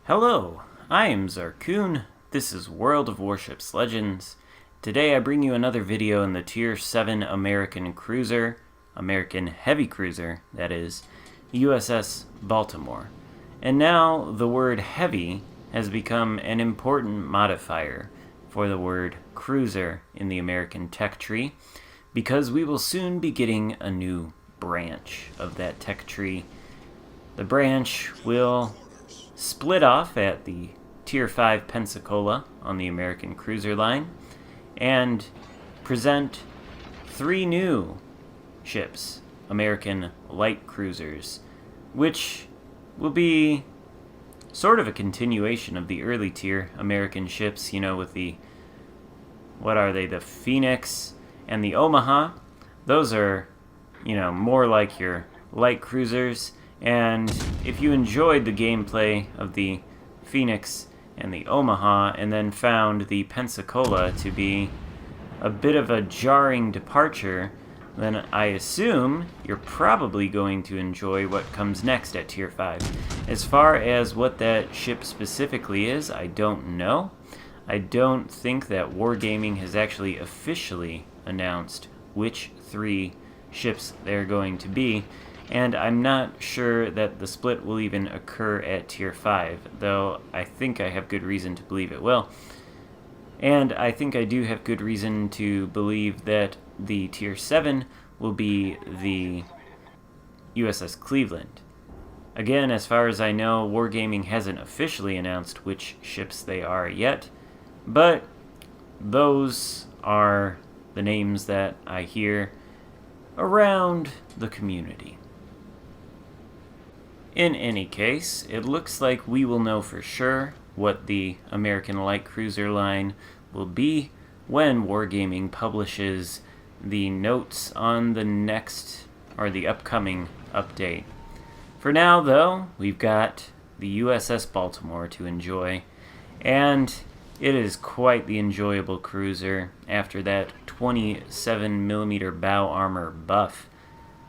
Hello, I am Xarkun. This is World of Warships Legends. Today I bring you another video in the Tier 7 American heavy cruiser, that is, USS Baltimore. And now the word heavy has become an important modifier for the word cruiser in the American tech tree, because we will soon be getting a new branch of that tech tree. The branch will split off at the Tier 5 Pensacola on the American cruiser line and present three new ships, American light cruisers, which will be sort of a continuation of the early tier American ships, with the, the Phoenix and the Omaha. Those are, more like your light cruisers. And if you enjoyed the gameplay of the Phoenix and the Omaha and then found the Pensacola to be a bit of a jarring departure, then I assume you're probably going to enjoy what comes next at Tier 5. As far as what that ship specifically is, I don't know. I don't think that Wargaming has actually officially announced which three ships they're going to be. And I'm not sure that the split will even occur at Tier 5, though I think I have good reason to believe it will. And I think I do have good reason to believe that the Tier 7 will be the USS Cleveland. Again, as far as I know, Wargaming hasn't officially announced which ships they are yet, but those are the names that I hear around the community. In any case, it looks like we will know for sure what the American light cruiser line will be when Wargaming publishes the notes on the upcoming update. For now, though, we've got the USS Baltimore to enjoy, and it is quite the enjoyable cruiser after that 27mm bow armor buff.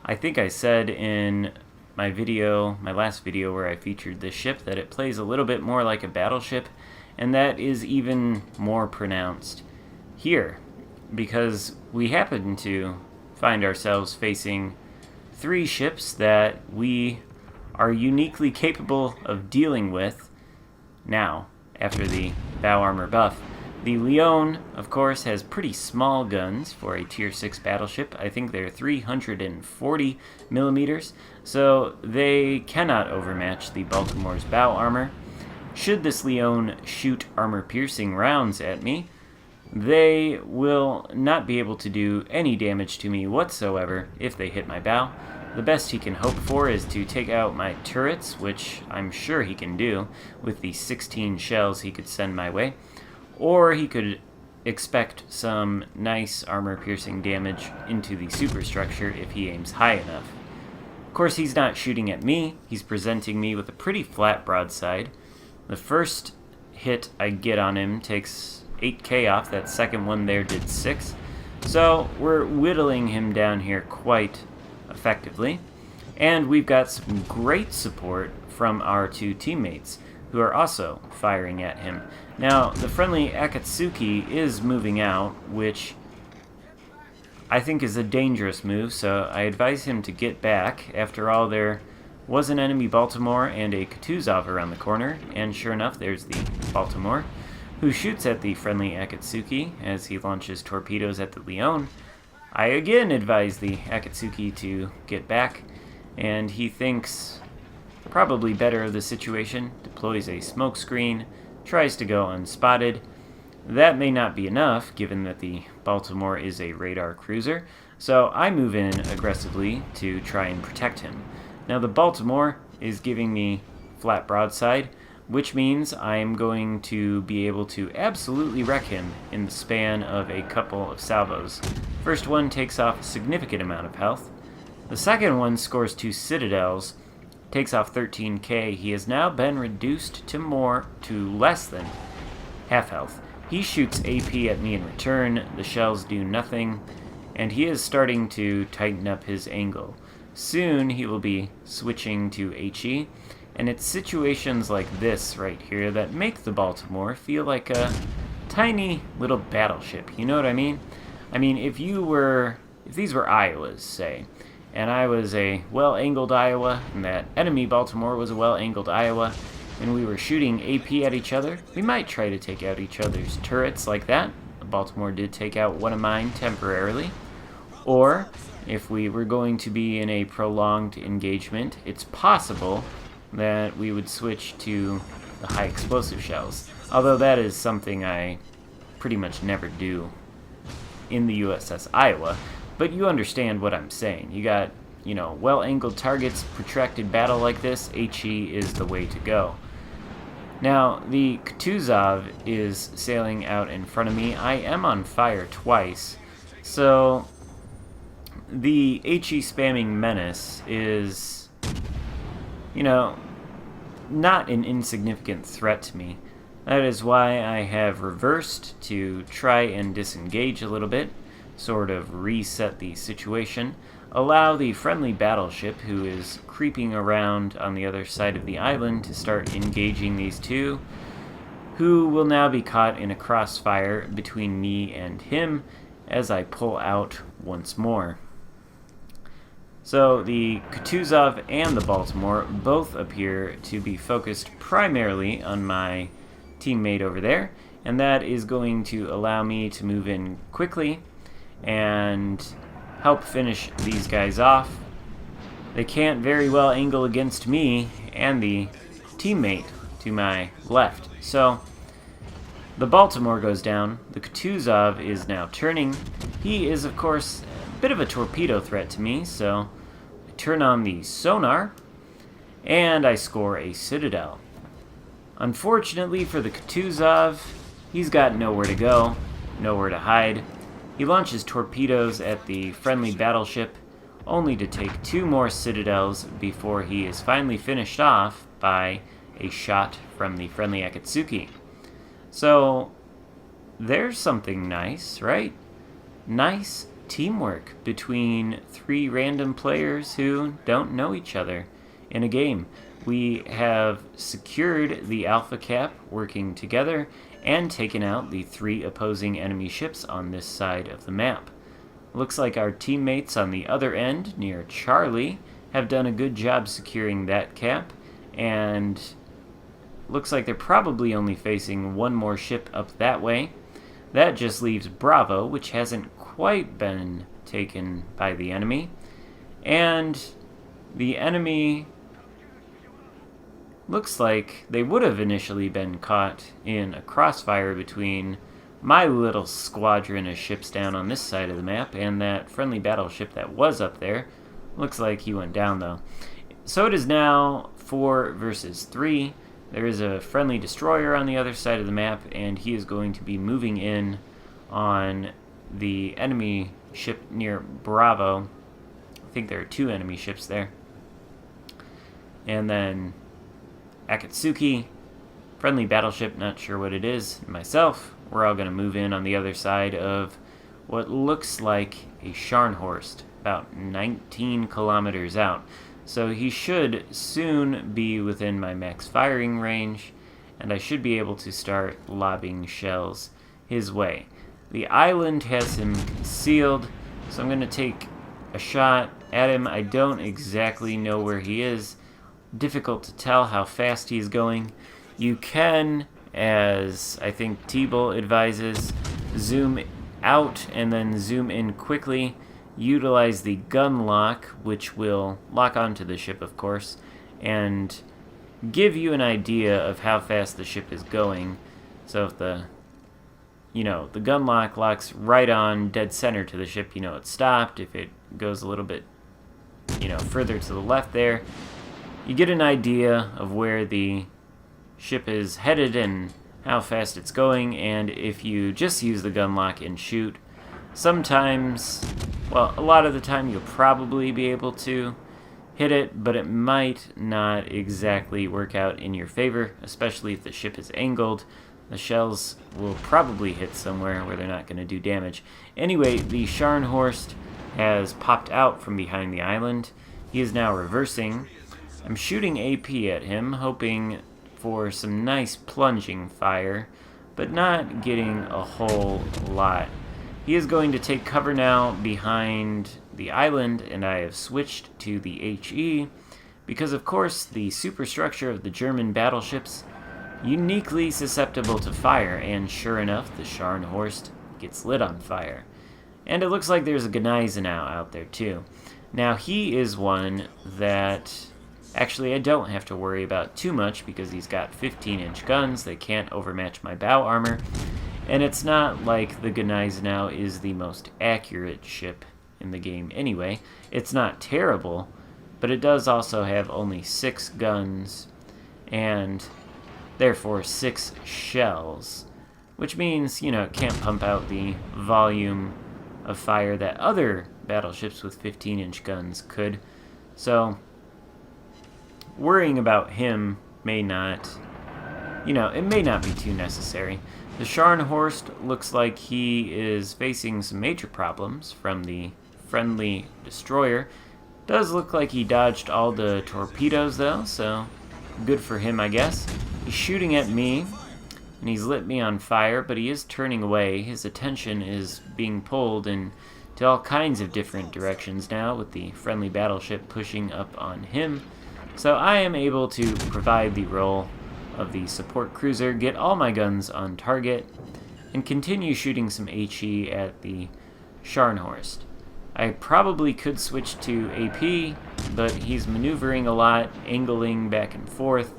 I think I said in my last video where I featured this ship, that it plays a little bit more like a battleship, and that is even more pronounced here, because we happen to find ourselves facing three ships that we are uniquely capable of dealing with now, after the bow armor buff. The Leon, of course, has pretty small guns for a Tier 6 battleship. I think they're 340 millimeters, so they cannot overmatch the Baltimore's bow armor. Should this Leon shoot armor-piercing rounds at me, they will not be able to do any damage to me whatsoever if they hit my bow. The best he can hope for is to take out my turrets, which I'm sure he can do with the 16 shells he could send my way. Or he could expect some nice armor-piercing damage into the superstructure if he aims high enough. Of course, he's not shooting at me. He's presenting me with a pretty flat broadside. The first hit I get on him takes 8k off. That second one there did 6. So we're whittling him down here quite effectively. And we've got some great support from our two teammates, who are also firing at him. Now, the friendly Akatsuki is moving out, which I think is a dangerous move, so I advise him to get back. After all, there was an enemy Baltimore and a Kutuzov around the corner, and sure enough, there's the Baltimore, who shoots at the friendly Akatsuki as he launches torpedoes at the Leon. I again advise the Akatsuki to get back, and he thinks probably better of the situation, deploys a smoke screen, tries to go unspotted. That may not be enough, given that the Baltimore is a radar cruiser, so I move in aggressively to try and protect him. Now the Baltimore is giving me flat broadside, which means I'm going to be able to absolutely wreck him in the span of a couple of salvos. First one takes off a significant amount of health. The second one scores 2 citadels, takes off 13k. He has now been reduced to less than half health. He shoots AP at me in return. The shells do nothing, and he is starting to tighten up his angle. Soon he will be switching to HE, And it's situations like this right here that make the Baltimore feel like a tiny little battleship. You know what I mean? I mean, if these were Iowas, say, and I was a well-angled Iowa, and that enemy Baltimore was a well-angled Iowa, and we were shooting AP at each other, we might try to take out each other's turrets like that. The Baltimore did take out one of mine temporarily. Or, if we were going to be in a prolonged engagement, it's possible that we would switch to the high explosive shells. Although that is something I pretty much never do in the USS Iowa. But you understand what I'm saying. You got, well-angled targets, protracted battle like this, HE is the way to go. Now, the Kutuzov is sailing out in front of me. I am on fire twice, so the HE spamming menace is, not an insignificant threat to me. That is why I have reversed to try and disengage a little bit, sort of reset the situation, allow the friendly battleship who is creeping around on the other side of the island to start engaging these two, who will now be caught in a crossfire between me and him as I pull out once more. So the Kutuzov and the Baltimore both appear to be focused primarily on my teammate over there, and that is going to allow me to move in quickly and help finish these guys off. They can't very well angle against me and the teammate to my left. So the Baltimore goes down. The Kutuzov is now turning. He is, of course, a bit of a torpedo threat to me, so I turn on the sonar, and I score a citadel. Unfortunately for the Kutuzov, he's got nowhere to go, nowhere to hide. He launches torpedoes at the friendly battleship, only to take 2 more citadels before he is finally finished off by a shot from the friendly Akatsuki. So, there's something nice, right? Nice teamwork between 3 random players who don't know each other in a game. We have secured the Alpha Cap working together and taken out the 3 opposing enemy ships on this side of the map. Looks like our teammates on the other end, near Charlie, have done a good job securing that cap, and looks like they're probably only facing 1 more ship up that way. That just leaves Bravo, which hasn't quite been taken by the enemy, and the enemy looks like they would have initially been caught in a crossfire between my little squadron of ships down on this side of the map and that friendly battleship that was up there. Looks like he went down, though. So it is now 4 versus 3. There is a friendly destroyer on the other side of the map, and he is going to be moving in on the enemy ship near Bravo. I think there are 2 enemy ships there. And then Akatsuki, friendly battleship, not sure what it is, and myself, we're all going to move in on the other side of what looks like a Scharnhorst, about 19 kilometers out. So he should soon be within my max firing range, and I should be able to start lobbing shells his way. The island has him concealed, so I'm going to take a shot at him. I don't exactly know where he is. Difficult to tell how fast he's going. You can, as I think T-Bull advises, zoom out and then zoom in quickly. Utilize the gun lock, which will lock onto the ship, of course, and give you an idea of how fast the ship is going. So if the gun lock locks right on dead center to the ship, it's stopped. If it goes a little bit, further to the left there, you get an idea of where the ship is headed and how fast it's going. And if you just use the gun lock and shoot, sometimes, well, a lot of the time you'll probably be able to hit it, but it might not exactly work out in your favor, especially if the ship is angled. The shells will probably hit somewhere where they're not going to do damage. Anyway, the Scharnhorst has popped out from behind the island. He is now reversing. I'm shooting AP at him, hoping for some nice plunging fire, but not getting a whole lot. He is going to take cover now behind the island, and I have switched to the HE because, of course, the superstructure of the German battleships uniquely susceptible to fire, and sure enough, the Scharnhorst gets lit on fire. And it looks like there's a Gneisenau out there too. Now he is one that actually I don't have to worry about too much because he's got 15-inch guns that can't overmatch my bow armor, and it's not like the Gneisenau is the most accurate ship in the game anyway. It's not terrible, but it does also have only 6 guns and therefore 6 shells, which means, it can't pump out the volume of fire that other battleships with 15-inch guns could. So worrying about him may not, it may not be too necessary. The Scharnhorst looks like he is facing some major problems from the friendly destroyer. Does look like he dodged all the torpedoes though, so good for him, I guess. He's shooting at me, and he's lit me on fire, but he is turning away. His attention is being pulled into all kinds of different directions now, with the friendly battleship pushing up on him. So I am able to provide the role of the support cruiser, get all my guns on target, and continue shooting some HE at the Scharnhorst. I probably could switch to AP, but he's maneuvering a lot, angling back and forth,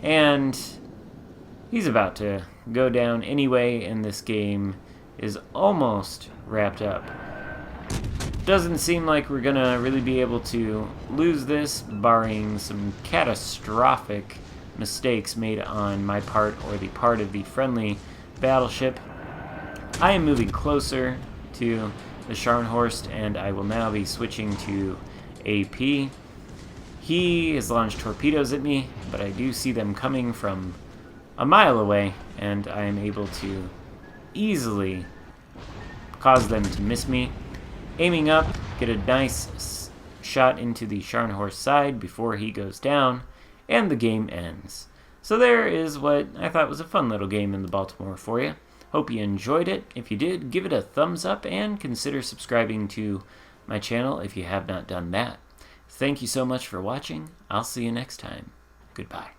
and he's about to go down anyway, and this game is almost wrapped up. Doesn't seem like we're gonna really be able to lose this, barring some catastrophic mistakes made on my part or the part of the friendly battleship. I am moving closer to the Scharnhorst, and I will now be switching to AP. He has launched torpedoes at me, but I do see them coming from a mile away, and I am able to easily cause them to miss me. Aiming up, get a nice shot into the Scharnhorst side before he goes down, and the game ends. So there is what I thought was a fun little game in the Baltimore for you. Hope you enjoyed it. If you did, give it a thumbs up and consider subscribing to my channel if you have not done that. Thank you so much for watching. I'll see you next time. Goodbye.